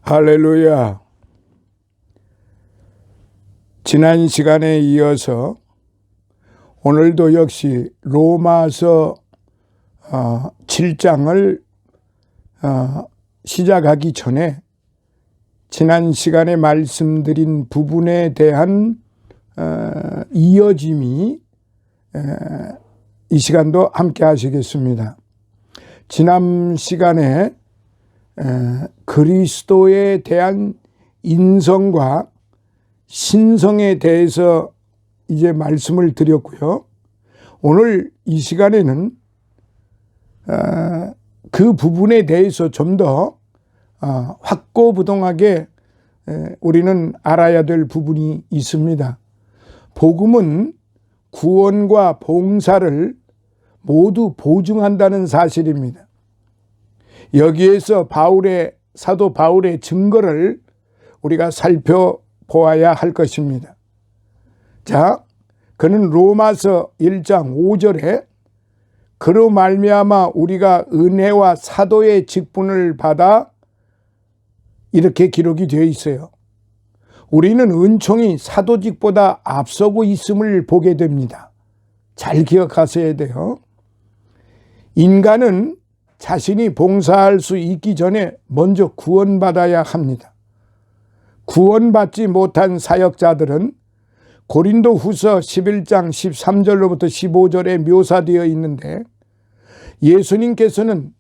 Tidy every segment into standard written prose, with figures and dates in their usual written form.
할렐루야. 지난 시간에 이어서 오늘도 역시 로마서 7장을 시작하기 전에 지난 시간에 말씀드린 부분에 대한 이어짐이 이 시간도 함께 하시겠습니다. 지난 시간에 그리스도에 대한 인성과 신성에 대해서 이제 말씀을 드렸고요. 오늘 이 시간에는 그 부분에 대해서 좀 더 확고부동하게 우리는 알아야 될 부분이 있습니다. 복음은 구원과 봉사를 모두 보증한다는 사실입니다. 여기에서 사도 바울의 증거를 우리가 살펴보아야 할 것입니다. 자, 그는 로마서 1장 5절에 그로 말미암아 우리가 은혜와 사도의 직분을 받아 이렇게 기록이 되어 있어요. 우리는 은총이 사도직보다 앞서고 있음을 보게 됩니다. 잘 기억하셔야 돼요. 인간은 자신이 봉사할 수 있기 전에 먼저 구원받아야 합니다. 구원받지 못한 사역자들은 고린도 후서 11장 13절로부터 15절에 묘사되어 있는데, 예수님께서는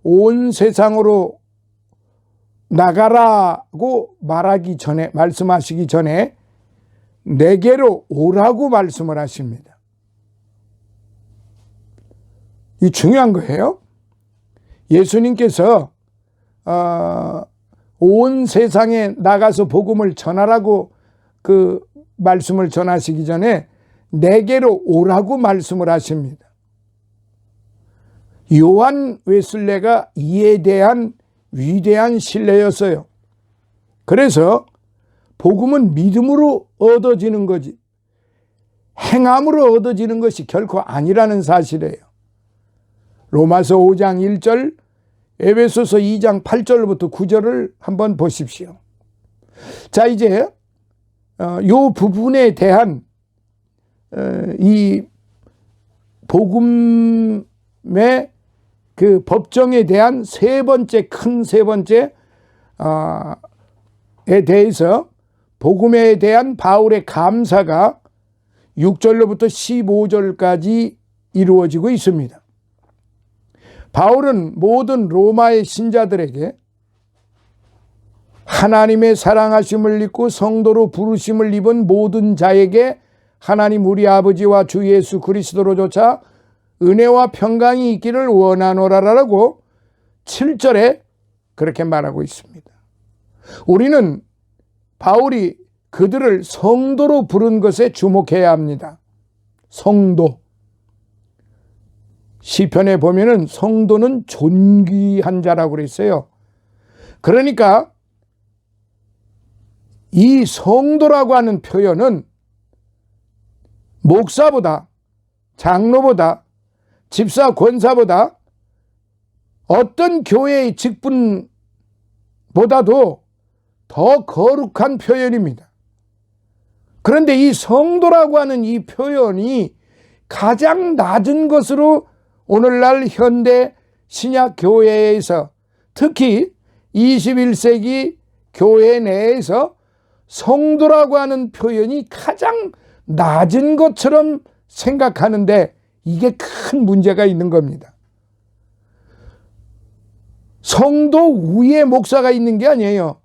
온 세상으로 나가라고 말씀하시기 전에 내게로 오라고 말씀을 하십니다. 이 중요한 거예요. 예수님께서 온 세상에 나가서 복음을 전하라고 그 말씀을 전하시기 전에 내게로 오라고 말씀을 하십니다. 요한 웨슬레가 이에 대한 위대한 신뢰였어요. 그래서 복음은 믿음으로 얻어지는 거지 행함으로 얻어지는 것이 결코 아니라는 사실이에요. 로마서 5장 1절, 에베소서 2장 8절부터 9절을 한번 보십시오. 자, 이제 요 부분에 대한 이 복음의 그 법정에 대한 세 번째에 대해서 복음에 대한 바울의 감사가 6절로부터 15절까지 이루어지고 있습니다. 바울은 모든 로마의 신자들에게 하나님의 사랑하심을 입고 성도로 부르심을 입은 모든 자에게 하나님 우리 아버지와 주 예수 그리스도로조차 은혜와 평강이 있기를 원하노라라고 7절에 그렇게 말하고 있습니다. 우리는 바울이 그들을 성도로 부른 것에 주목해야 합니다. 성도. 시편에 보면은 성도는 존귀한 자라고 그랬어요. 그러니까 이 성도라고 하는 표현은 목사보다, 장로보다, 집사, 권사보다 어떤 교회의 직분보다도 더 거룩한 표현입니다. 그런데 이 성도라고 하는 이 표현이 가장 낮은 것으로 오늘날 현대 신약 교회에서, 특히 21세기 교회 내에서 성도라고 하는 표현이 가장 낮은 것처럼 생각하는데 이게 큰 문제가 있는 겁니다. 성도 위에 목사가 있는 게 아니에요.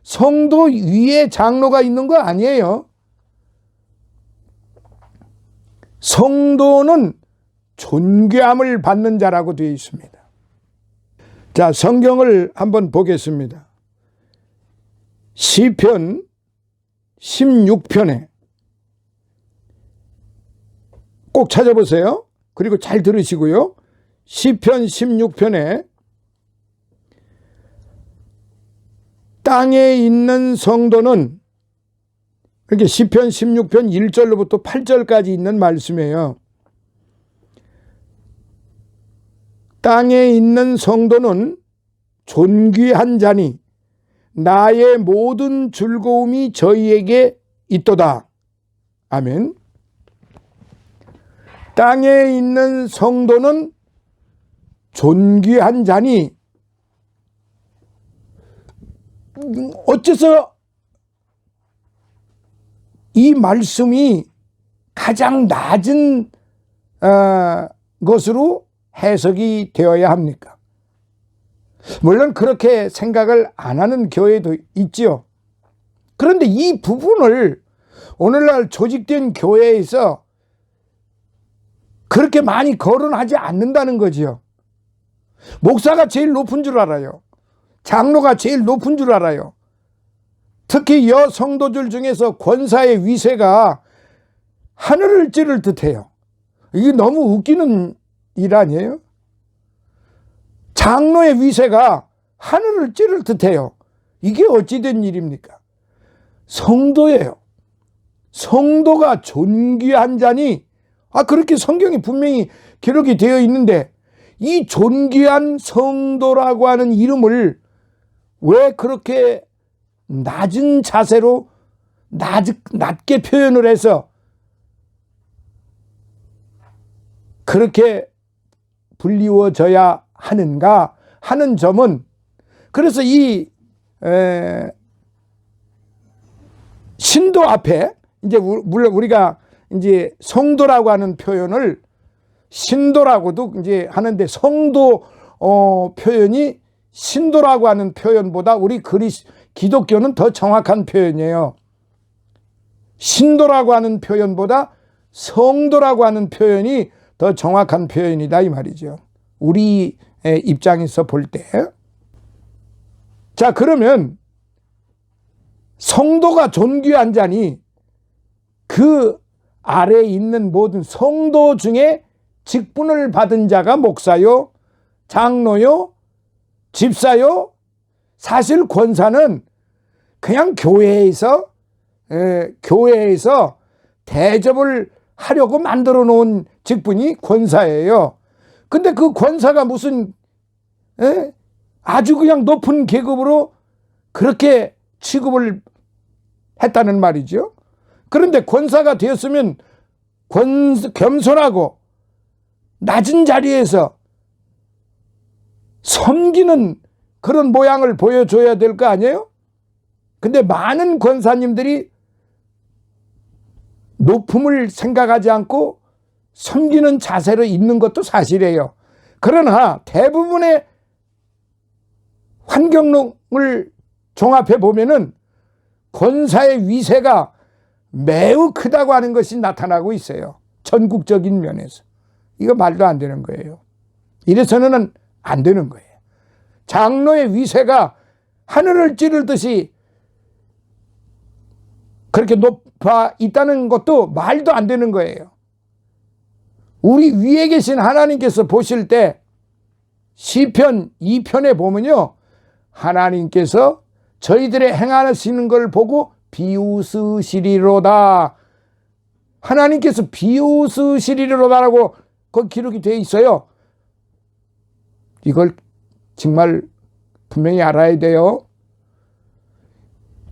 성도 위에 장로가 있는 거 아니에요. 성도는 존귀함을 받는 자라고 되어 있습니다. 자, 성경을 한번 보겠습니다. 시편 16편에 꼭 찾아보세요. 그리고 잘 들으시고요. 시편 16편에 땅에 있는 성도는, 이렇게 시편 16편 1절로부터 8절까지 있는 말씀이에요. 땅에 있는 성도는 존귀한 자니 나의 모든 즐거움이 저희에게 있도다. 아멘. 땅에 있는 성도는 존귀한 자니 어째서 이 말씀이 가장 낮은 것으로 해석이 되어야 합니까? 물론 그렇게 생각을 안 하는 교회도 있지요. 그런데 이 부분을 오늘날 조직된 교회에서 그렇게 많이 거론하지 않는다는 거지요. 목사가 제일 높은 줄 알아요. 장로가 제일 높은 줄 알아요. 특히 여성도들 중에서 권사의 위세가 하늘을 찌를 듯해요. 이게 너무 웃기는 일 아니에요? 장로의 위세가 하늘을 찌를 듯해요. 이게 어찌된 일입니까? 성도예요. 성도가 존귀한 자니, 그렇게 성경이 분명히 기록이 되어 있는데 이 존귀한 성도라고 하는 이름을 왜 그렇게 낮은 자세로 낮게 표현을 해서 그렇게 불리워져야 하는가 하는 점은, 그래서 이 신도 앞에 이제 물론 우리가 이제 성도라고 하는 표현을 신도라고도 이제 하는데, 성도 표현이 신도라고 하는 표현보다 우리 기독교는 더 정확한 표현이에요. 신도라고 하는 표현보다 성도라고 하는 표현이 더 정확한 표현이다 이 말이죠. 우리 입장에서 볼 때. 자, 그러면 성도가 존귀한 자니 그 아래에 있는 모든 성도 중에 직분을 받은 자가 목사요, 장로요, 집사요. 사실 권사는 그냥 교회에서 대접을 하려고 만들어 놓은 직분이 권사예요. 근데 그 권사가 무슨 아주 그냥 높은 계급으로 그렇게 취급을 했다는 말이죠. 그런데 권사가 되었으면 겸손하고 낮은 자리에서 섬기는 그런 모양을 보여줘야 될 거 아니에요? 근데 많은 권사님들이 높음을 생각하지 않고 섬기는 자세로 있는 것도 사실이에요. 그러나 대부분의 환경을 종합해 보면은 권사의 위세가 매우 크다고 하는 것이 나타나고 있어요. 전국적인 면에서. 이거 말도 안 되는 거예요. 이래서는 안 되는 거예요. 장로의 위세가 하늘을 찌르듯이 그렇게 높아 있다는 것도 말도 안 되는 거예요. 우리 위에 계신 하나님께서 보실 때 시편 2편에 보면요, 하나님께서 저희들의 행하시는 걸 보고 비웃으시리로다. 하나님께서 비웃으시리로다라고 거기 기록이 되어 있어요. 이걸 정말 분명히 알아야 돼요.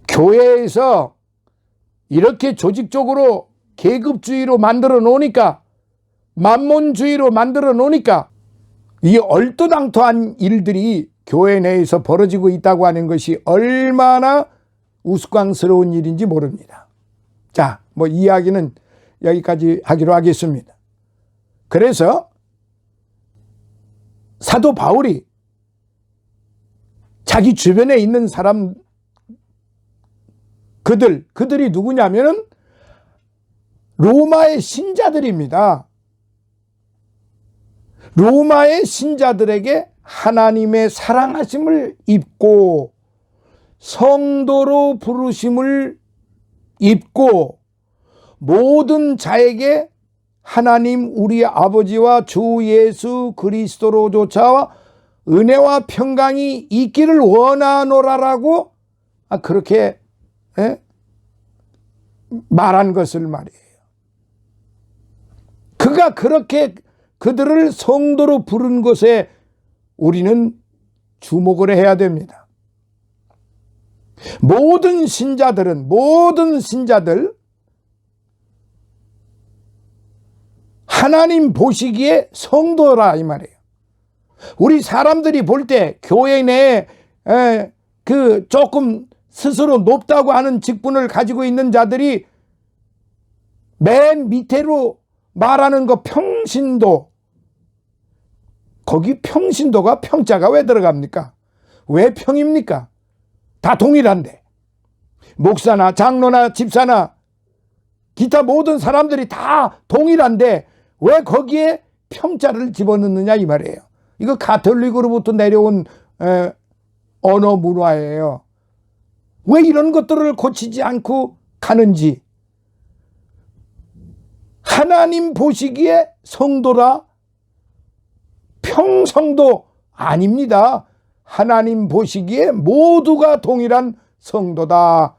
교회에서 이렇게 조직적으로 계급주의로 만들어 놓으니까, 만몬주의로 만들어 놓으니까 이 얼토당토한 일들이 교회 내에서 벌어지고 있다고 하는 것이 얼마나 우스꽝스러운 일인지 모릅니다. 자, 뭐 이야기는 여기까지 하기로 하겠습니다. 그래서 사도 바울이 자기 주변에 있는 사람, 그들이 누구냐면은 로마의 신자들입니다. 로마의 신자들에게 하나님의 사랑하심을 입고 성도로 부르심을 입고 모든 자에게 하나님 우리 아버지와 주 예수 그리스도로조차 은혜와 평강이 있기를 원하노라라고 그렇게 말한 것을 말이에요. 그가 그렇게 그들을 성도로 부른 것에 우리는 주목을 해야 됩니다. 모든 신자들 하나님 보시기에 성도라 이 말이에요. 우리 사람들이 볼 때 교회 내에 그 조금 스스로 높다고 하는 직분을 가지고 있는 자들이 맨 밑으로 말하는 거 평신도, 거기 평신도가 평자가 왜 들어갑니까? 왜 평입니까? 다 동일한데. 목사나 장로나 집사나 기타 모든 사람들이 다 동일한데 왜 거기에 평자를 집어넣느냐 이 말이에요. 이거 가톨릭으로부터 내려온 언어 문화예요. 왜 이런 것들을 고치지 않고 가는지. 하나님 보시기에 성도라, 평성도 아닙니다. 하나님 보시기에 모두가 동일한 성도다.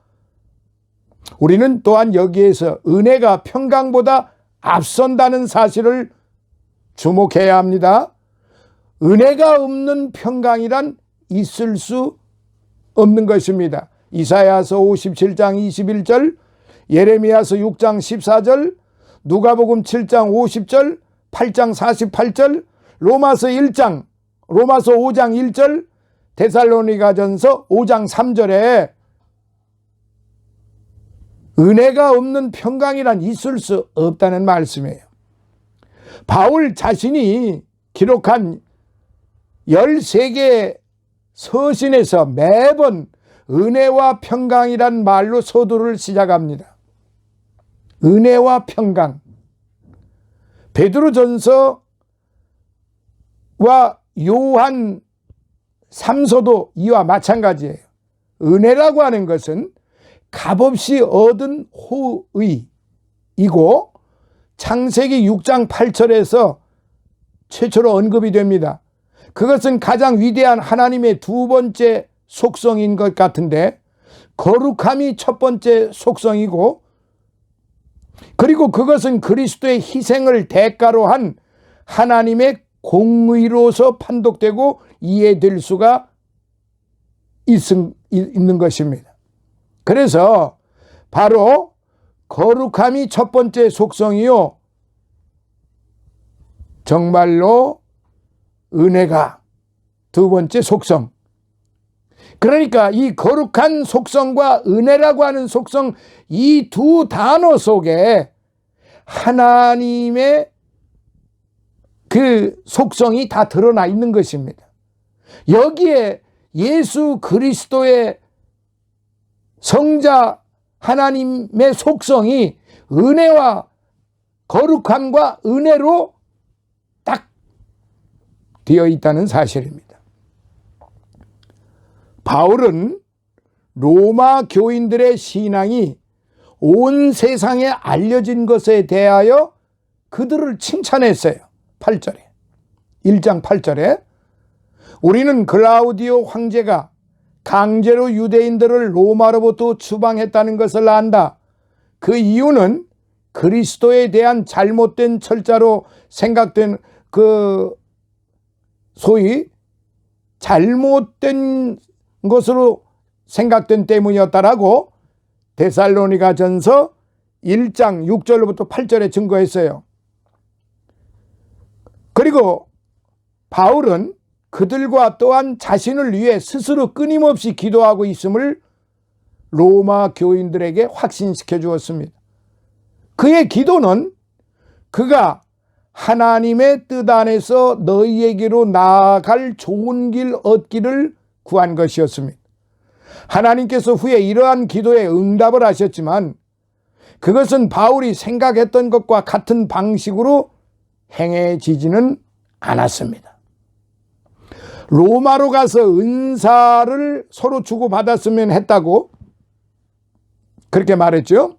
우리는 또한 여기에서 은혜가 평강보다 앞선다는 사실을 주목해야 합니다. 은혜가 없는 평강이란 있을 수 없는 것입니다. 이사야서 57장 21절, 예레미야서 6장 14절, 누가복음 7장 50절, 8장 48절, 로마서 5장 1절, 데살로니가전서 5장 3절에 은혜가 없는 평강이란 있을 수 없다는 말씀이에요. 바울 자신이 기록한 13개의 서신에서 매번 은혜와 평강이란 말로 서두를 시작합니다. 은혜와 평강. 베드로전서와 요한 3서도 이와 마찬가지예요. 은혜라고 하는 것은 값없이 얻은 호의이고 창세기 6장 8절에서 최초로 언급이 됩니다. 그것은 가장 위대한 하나님의 두 번째 속성인 것 같은데 거룩함이 첫 번째 속성이고, 그리고 그것은 그리스도의 희생을 대가로 한 하나님의 공의로서 판독되고 이해될 수가 있는 것입니다. 그래서 바로 거룩함이 첫 번째 속성이요, 정말로 은혜가 두 번째 속성. 그러니까 이 거룩한 속성과 은혜라고 하는 속성, 이 두 단어 속에 하나님의 그 속성이 다 드러나 있는 것입니다. 여기에 예수 그리스도의 성자 하나님의 속성이 은혜와 거룩함과 은혜로 딱 되어 있다는 사실입니다. 바울은 로마 교인들의 신앙이 온 세상에 알려진 것에 대하여 그들을 칭찬했어요. 8절에, 1장 8절에 우리는 클라우디오 황제가 강제로 유대인들을 로마로부터 추방했다는 것을 안다. 그 이유는 그리스도에 대한 잘못된 철자로 생각된 그 소위 잘못된 것으로 생각된 때문이었다라고 데살로니가전서 1장 6절로부터 8절에 증거했어요. 그리고 바울은 그들과 또한 자신을 위해 스스로 끊임없이 기도하고 있음을 로마 교인들에게 확신시켜 주었습니다. 그의 기도는 그가 하나님의 뜻 안에서 너희에게로 나아갈 좋은 길 얻기를 구한 것이었습니다. 하나님께서 후에 이러한 기도에 응답을 하셨지만 그것은 바울이 생각했던 것과 같은 방식으로 행해지지는 않았습니다. 로마로 가서 은사를 서로 주고받았으면 했다고 그렇게 말했죠.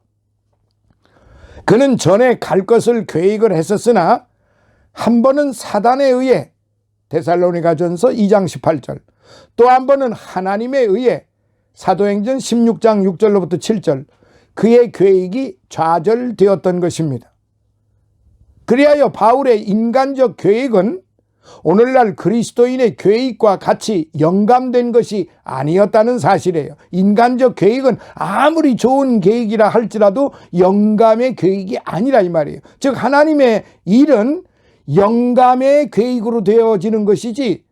그는 전에 갈 것을 계획을 했었으나 한 번은 사단에 의해 데살로니가전서 2장 18절, 또 한 번은 하나님에 의해 사도행전 16장 6절로부터 7절 그의 계획이 좌절되었던 것입니다. 그리하여 바울의 인간적 계획은 오늘날 그리스도인의 계획과 같이 영감된 것이 아니었다는 사실이에요. 인간적 계획은 아무리 좋은 계획이라 할지라도 영감의 계획이 아니라 이 말이에요. 즉 하나님의 일은 영감의 계획으로 되어지는 것이지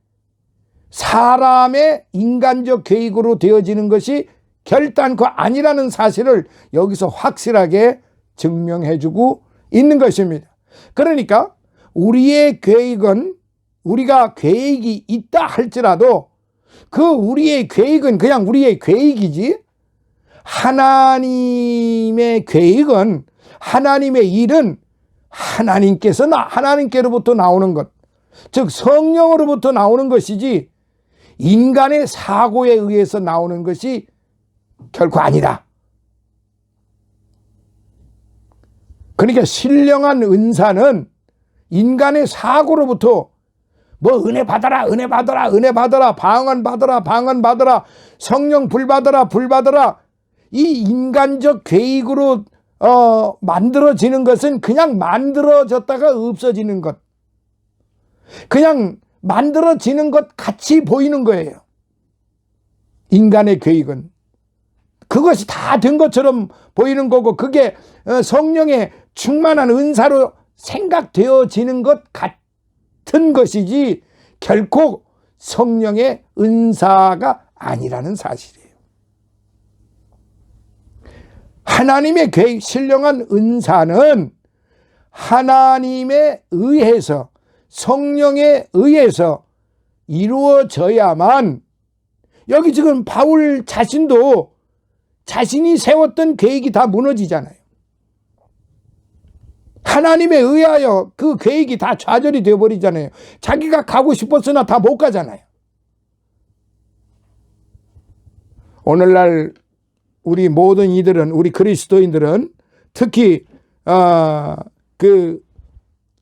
사람의 인간적 계획으로 되어지는 것이 결단코 아니라는 사실을 여기서 확실하게 증명해주고 있는 것입니다. 그러니까 우리의 계획은 우리가 계획이 있다 할지라도 그 우리의 계획은 그냥 우리의 계획이지 하나님의 계획은 하나님의 일은 하나님께로부터 나오는 것, 즉 성령으로부터 나오는 것이지 인간의 사고에 의해서 나오는 것이 결코 아니다. 그러니까 신령한 은사는 인간의 사고로부터 뭐 은혜 받아라, 은혜 받아라, 은혜 받아라, 방언 받아라, 방언 받아라, 성령 불 받아라, 불 받아라, 이 인간적 계획으로 만들어지는 것은 그냥 만들어졌다가 없어지는 것, 그냥 만들어지는 것 같이 보이는 거예요. 인간의 계획은 그것이 다 된 것처럼 보이는 거고 그게 성령의 충만한 은사로 생각되어지는 것 같은 것이지 결코 성령의 은사가 아니라는 사실이에요. 하나님의 계획, 신령한 은사는 하나님에 의해서 성령에 의해서 이루어져야만, 여기 지금 바울 자신도 자신이 세웠던 계획이 다 무너지잖아요. 하나님에 의하여 그 계획이 다 좌절이 되어버리잖아요. 자기가 가고 싶었으나 다 못 가잖아요. 오늘날 우리 모든 이들은, 우리 그리스도인들은 특히 그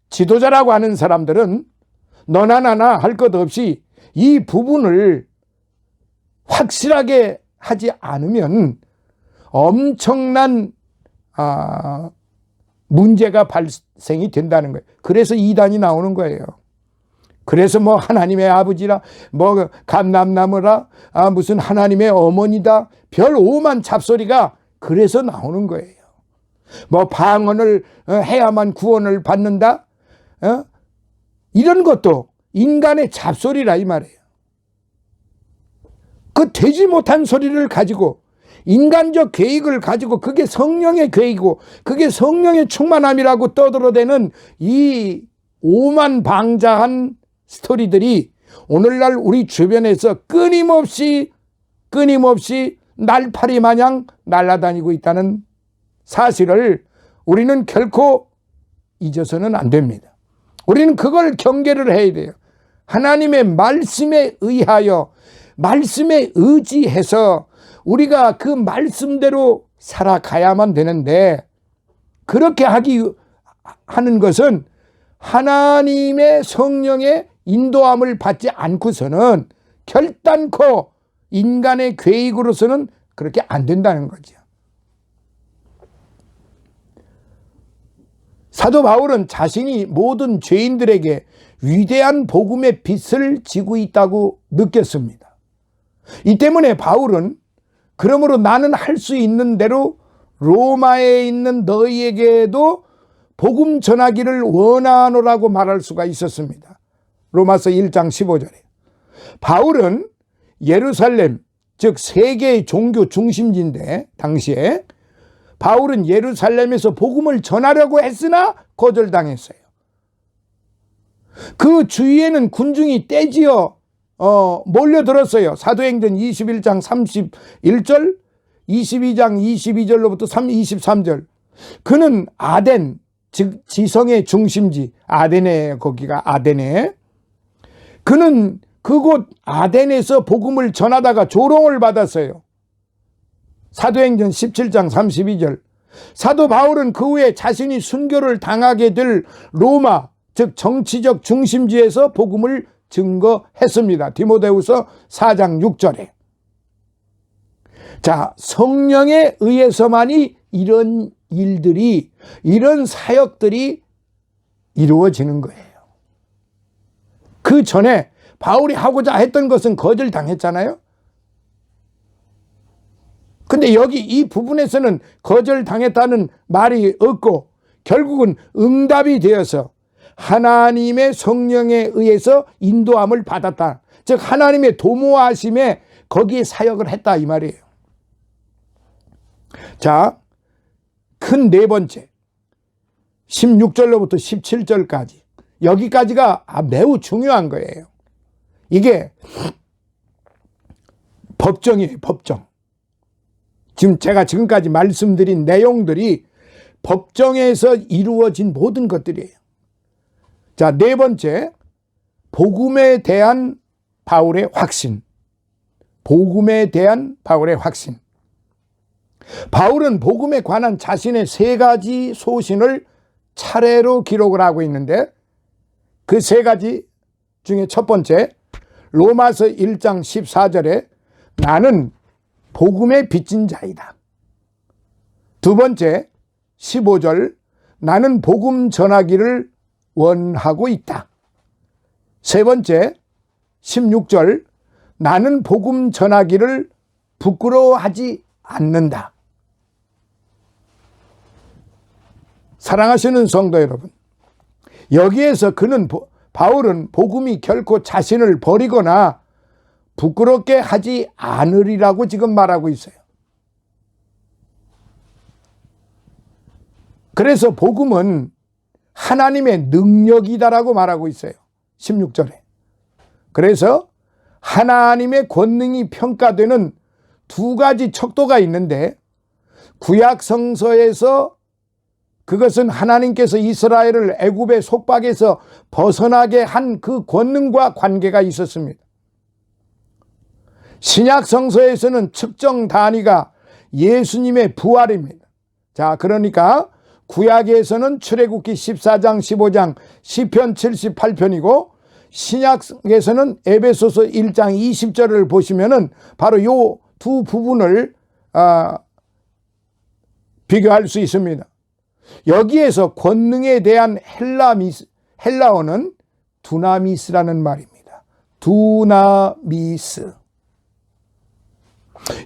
지도자라고 하는 사람들은 너나 나나 할 것 없이 이 부분을 확실하게 하지 않으면 엄청난 문제가 발생이 된다는 거예요. 그래서 이단이 나오는 거예요. 그래서 뭐 하나님의 아버지라, 뭐 감람나무라, 무슨 하나님의 어머니다, 별 오만 잡소리가 그래서 나오는 거예요. 뭐 방언을 해야만 구원을 받는다, 이런 것도 인간의 잡소리라 이 말이에요. 그 되지 못한 소리를 가지고 인간적 계획을 가지고 그게 성령의 계획이고 그게 성령의 충만함이라고 떠들어대는 이 오만방자한 스토리들이 오늘날 우리 주변에서 끊임없이 날파리 마냥 날아다니고 있다는 사실을 우리는 결코 잊어서는 안 됩니다. 우리는 그걸 경계를 해야 돼요. 하나님의 말씀에 의하여, 말씀에 의지해서 우리가 그 말씀대로 살아가야만 되는데, 그렇게 하는 것은 하나님의 성령의 인도함을 받지 않고서는 결단코 인간의 계획으로서는 그렇게 안 된다는 거죠. 사도 바울은 자신이 모든 죄인들에게 위대한 복음의 빛을 지고 있다고 느꼈습니다. 이 때문에 바울은 그러므로 나는 할 수 있는 대로 로마에 있는 너희에게도 복음 전하기를 원하노라고 말할 수가 있었습니다. 로마서 1장 15절에 바울은 예루살렘, 즉 세계의 종교 중심지인데 당시에 바울은 예루살렘에서 복음을 전하려고 했으나 거절당했어요. 그 주위에는 군중이 떼지어 몰려들었어요. 사도행전 21장 31절, 22장 22절로부터 23절. 그는 아덴, 즉 지성의 중심지 아덴에, 거기가 아덴에, 그는 그곳 아덴에서 복음을 전하다가 조롱을 받았어요. 사도행전 17장 32절. 사도 바울은 그 후에 자신이 순교를 당하게 될 로마, 즉 정치적 중심지에서 복음을 증거했습니다. 디모데후서 4장 6절에. 자, 성령에 의해서만이 이런 일들이, 이런 사역들이 이루어지는 거예요. 그 그 전에 바울이 하고자 했던 것은 거절당했잖아요. 근데 여기 이 부분에서는 거절당했다는 말이 없고 결국은 응답이 되어서 하나님의 성령에 의해서 인도함을 받았다. 즉 하나님의 도모하심에 거기에 사역을 했다 이 말이에요. 자, 큰 네 번째 16절로부터 17절까지 여기까지가 매우 중요한 거예요. 이게 법정이에요. 법정. 지금 제가 지금까지 말씀드린 내용들이 법정에서 이루어진 모든 것들이에요. 자, 네 번째, 복음에 대한 바울의 확신. 복음에 대한 바울의 확신. 바울은 복음에 관한 자신의 세 가지 소신을 차례로 기록을 하고 있는데 그 세 가지 중에 첫 번째, 로마서 1장 14절에 나는 복음에 빚진 자이다. 두 번째, 15절, 나는 복음 전하기를 원하고 있다. 세 번째, 16절, 나는 복음 전하기를 부끄러워하지 않는다. 사랑하시는 성도 여러분, 여기에서 바울은 복음이 결코 자신을 버리거나 부끄럽게 하지 않으리라고 지금 말하고 있어요. 그래서 복음은 하나님의 능력이다라고 말하고 있어요. 16절에. 그래서 하나님의 권능이 평가되는 두 가지 척도가 있는데 구약 성서에서 그것은 하나님께서 이스라엘을 애굽의 속박에서 벗어나게 한 그 권능과 관계가 있었습니다. 신약 성서에서는 측정 단위가 예수님의 부활입니다. 자, 그러니까 구약에서는 출애굽기 14장 15장 시편 78편이고 신약에서는 에베소서 1장 20절을 보시면은 바로 요 두 부분을 비교할 수 있습니다. 여기에서 권능에 대한 헬라어는 두나미스라는 말입니다. 두나미스.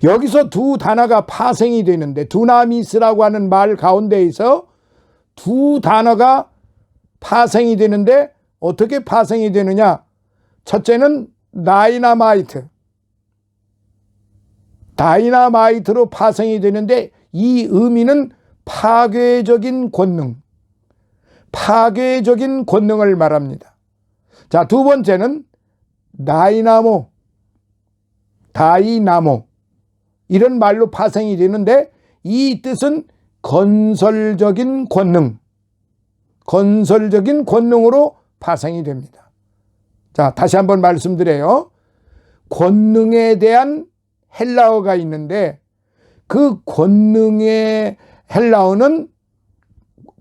여기서 두 단어가 파생이 되는데 두나미스라고 하는 말 가운데에서 두 단어가 파생이 되는데 어떻게 파생이 되느냐? 첫째는 다이나마이트로 파생이 되는데 이 의미는 파괴적인 권능, 파괴적인 권능을 말합니다. 자, 두 번째는 다이나모 이런 말로 파생이 되는데 이 뜻은 건설적인 권능, 건설적인 권능으로 파생이 됩니다. 자, 다시 한번 말씀드려요. 권능에 대한 헬라어가 있는데 그 권능의 헬라어는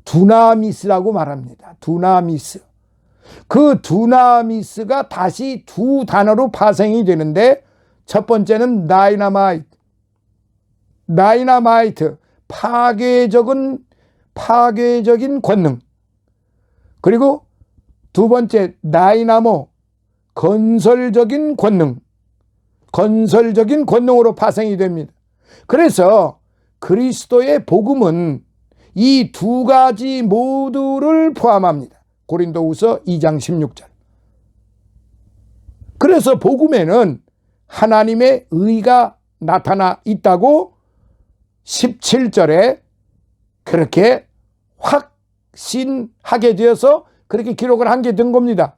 두나미스라고 말합니다. 두나미스. 그 두나미스가 다시 두 단어로 파생이 되는데 첫 번째는 다이나마이트, 파괴적인 권능. 그리고 두 번째 다이나모, 건설적인 권능. 건설적인 권능으로 파생이 됩니다. 그래서 그리스도의 복음은 이 두 가지 모두를 포함합니다. 고린도후서 2장 16절. 그래서 복음에는 하나님의 의가 나타나 있다고 17절에 그렇게 확신하게 되어서 그렇게 기록을 한 게 된 겁니다.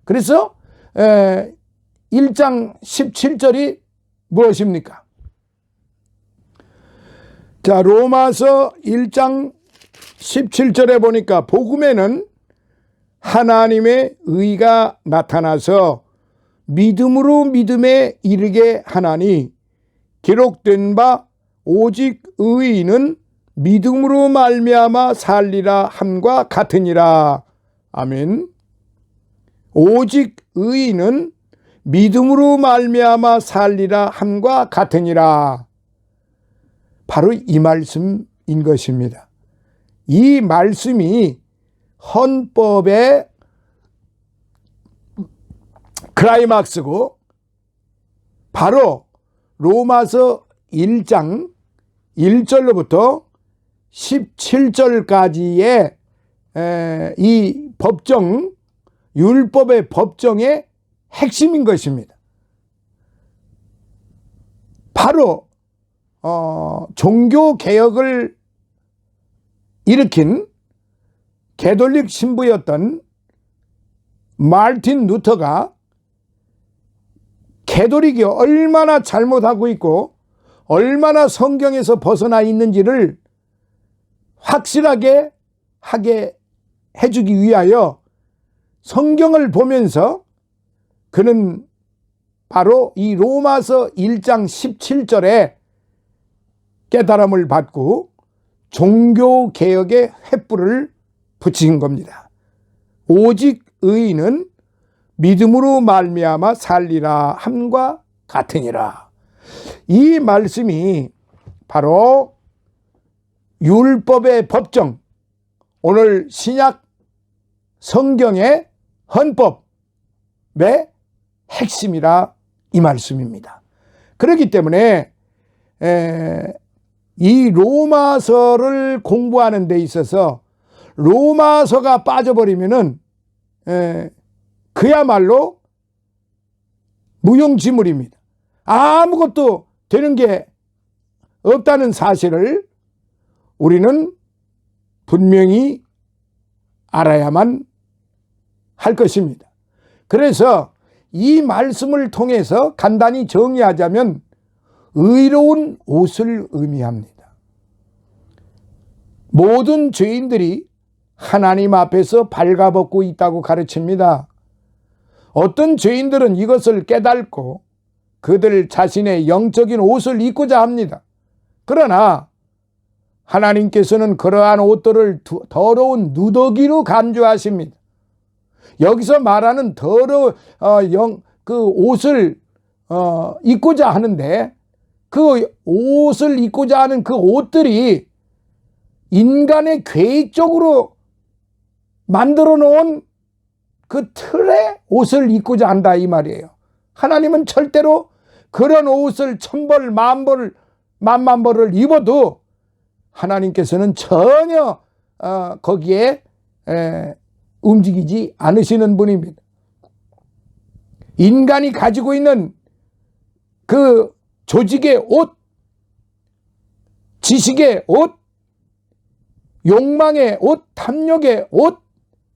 그래서 1장 17절이 무엇입니까? 자, 로마서 1장 17절에 보니까 복음에는 하나님의 의가 나타나서 믿음으로 믿음에 이르게 하나니 기록된 바 오직 의인은 믿음으로 말미암아 살리라 함과 같으니라. 아멘. 오직 의인은 믿음으로 말미암아 살리라 함과 같으니라. 바로 이 말씀인 것입니다. 이 말씀이 헌법에 클라이막스고 바로 로마서 1장 1절로부터 17절까지의 이 법정, 율법의 법정의 핵심인 것입니다. 바로 종교개혁을 일으킨 개톨릭 신부였던 마르틴 루터가 개톨릭이 얼마나 잘못하고 있고 얼마나 성경에서 벗어나 있는지를 확실하게 하게 해주기 위하여 성경을 보면서 그는 바로 이 로마서 1장 17절에 깨달음을 받고 종교개혁의 횃불을 붙인 겁니다. 오직 의인은 믿음으로 말미암아 살리라 함과 같으니라. 이 말씀이 바로 율법의 법정, 오늘 신약 성경의 헌법의 핵심이라 이 말씀입니다. 그렇기 때문에 이 로마서를 공부하는 데 있어서 로마서가 빠져버리면은 그야말로 무용지물입니다. 아무것도 되는 게 없다는 사실을 우리는 분명히 알아야만 할 것입니다. 그래서 이 말씀을 통해서 간단히 정리하자면 의로운 옷을 의미합니다. 모든 죄인들이 하나님 앞에서 발가벗고 있다고 가르칩니다. 어떤 죄인들은 이것을 깨닫고 그들 자신의 영적인 옷을 입고자 합니다. 그러나 하나님께서는 그러한 옷들을 더러운 누더기로 간주하십니다. 여기서 말하는 그 옷을 입고자 하는데 그 옷을 입고자 하는 그 옷들이 인간의 계획적으로 만들어 놓은 그 틀에 옷을 입고자 한다 이 말이에요. 하나님은 절대로 그런 옷을 천벌 만만벌을 입어도 하나님께서는 전혀 거기에 움직이지 않으시는 분입니다. 인간이 가지고 있는 그 조직의 옷, 지식의 옷, 욕망의 옷, 탐욕의 옷,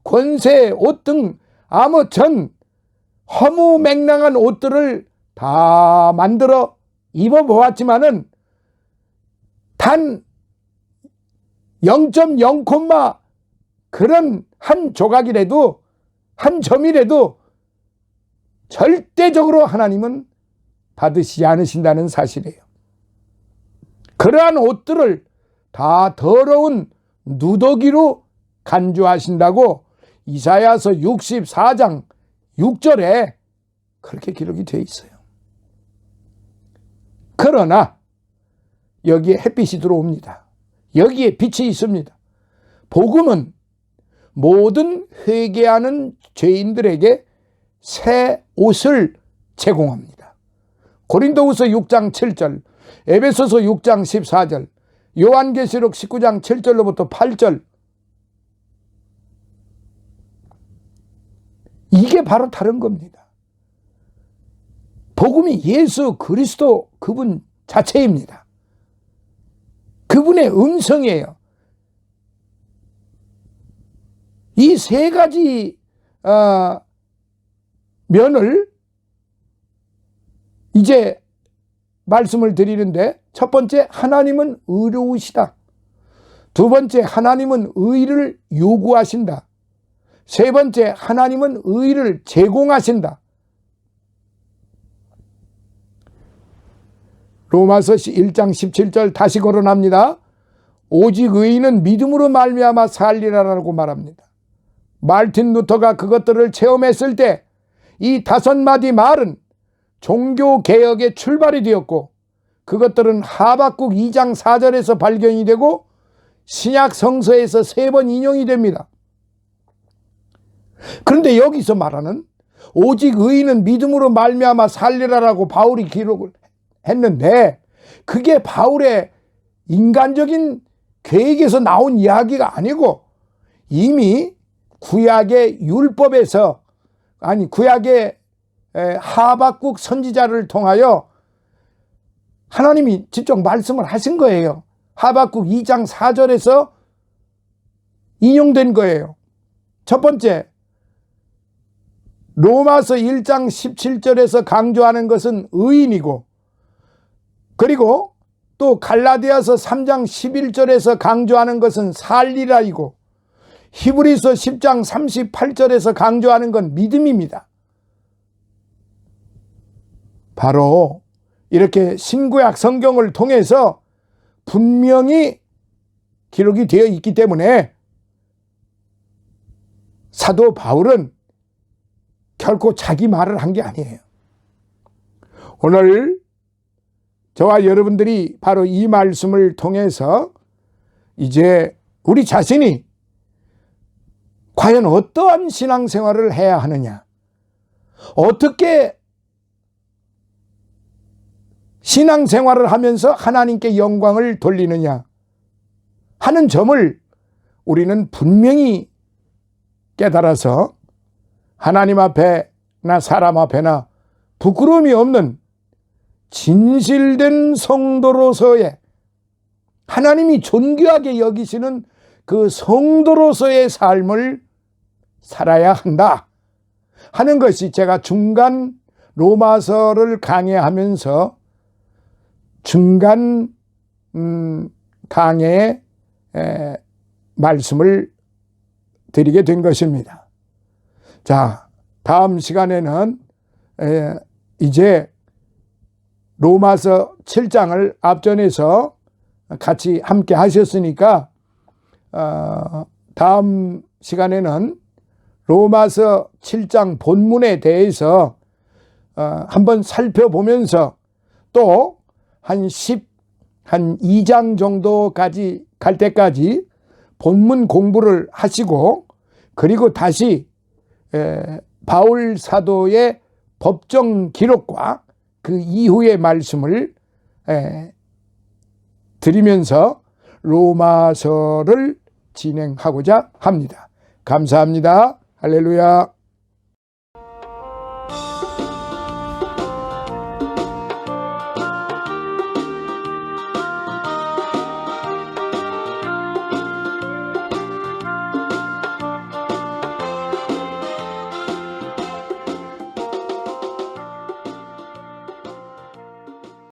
권세의 옷 등 아무튼 허무맹랑한 옷들을 다 만들어 입어보았지만은 단 0.0 그런 한 조각이라도 한 점이라도 절대적으로 하나님은 받으시지 않으신다는 사실이에요. 그러한 옷들을 다 더러운 누더기로 간주하신다고 이사야서 64장 6절에 그렇게 기록이 되어 있어요. 그러나 여기에 햇빛이 들어옵니다. 여기에 빛이 있습니다. 복음은 모든 회개하는 죄인들에게 새 옷을 제공합니다. 고린도후서 6장 7절, 에베소서 6장 14절, 요한계시록 19장 7절로부터 8절, 이게 바로 다른 겁니다. 복음이 예수 그리스도 그분 자체입니다. 그분의 음성이에요. 이 세 가지 면을 이제 말씀을 드리는데, 첫 번째, 하나님은 의로우시다. 두 번째, 하나님은 의를 요구하신다. 세 번째, 하나님은 의를 제공하신다. 로마서 1장 17절 다시 거론합니다. 오직 의인은 믿음으로 말미암아 살리라라고 말합니다. 마르틴 루터가 그것들을 체험했을 때 이 5마디 말은 종교개혁의 출발이 되었고, 그것들은 하박국 2장 4절에서 발견이 되고 신약 성서에서 3번 인용이 됩니다. 그런데 여기서 말하는 오직 의인은 믿음으로 말미암아 살리라라고 바울이 기록을 했는데, 그게 바울의 인간적인 계획에서 나온 이야기가 아니고 이미 구약의 율법에서, 아니 구약의 하박국 선지자를 통하여 하나님이 직접 말씀을 하신 거예요. 하박국 2장 4절에서 인용된 거예요. 첫 번째, 로마서 1장 17절에서 강조하는 것은 의인이고, 그리고 또 갈라디아서 3장 11절에서 강조하는 것은 살리라이고, 히브리서 10장 38절에서 강조하는 건 믿음입니다. 바로 이렇게 신구약 성경을 통해서 분명히 기록이 되어 있기 때문에 사도 바울은 결코 자기 말을 한 게 아니에요. 오늘 저와 여러분들이 바로 이 말씀을 통해서 이제 우리 자신이 과연 어떠한 신앙생활을 해야 하느냐, 어떻게 신앙생활을 하면서 하나님께 영광을 돌리느냐 하는 점을 우리는 분명히 깨달아서 하나님 앞에나 사람 앞에나 부끄러움이 없는 진실된 성도로서의, 하나님이 존귀하게 여기시는 그 성도로서의 삶을 살아야 한다 하는 것이 제가 중간 로마서를 강해하면서 중간 강해의 말씀을 드리게 된 것입니다. 자, 다음 시간에는 이제 로마서 7장을 앞전에서 같이 함께 하셨으니까 다음 시간에는 로마서 7장 본문에 대해서 한번 살펴보면서 또 한 2장 정도까지 갈 때까지 본문 공부를 하시고, 그리고 다시 바울 사도의 법정 기록과 그 이후의 말씀을 드리면서 로마서를 진행하고자 합니다. 감사합니다. 할렐루야.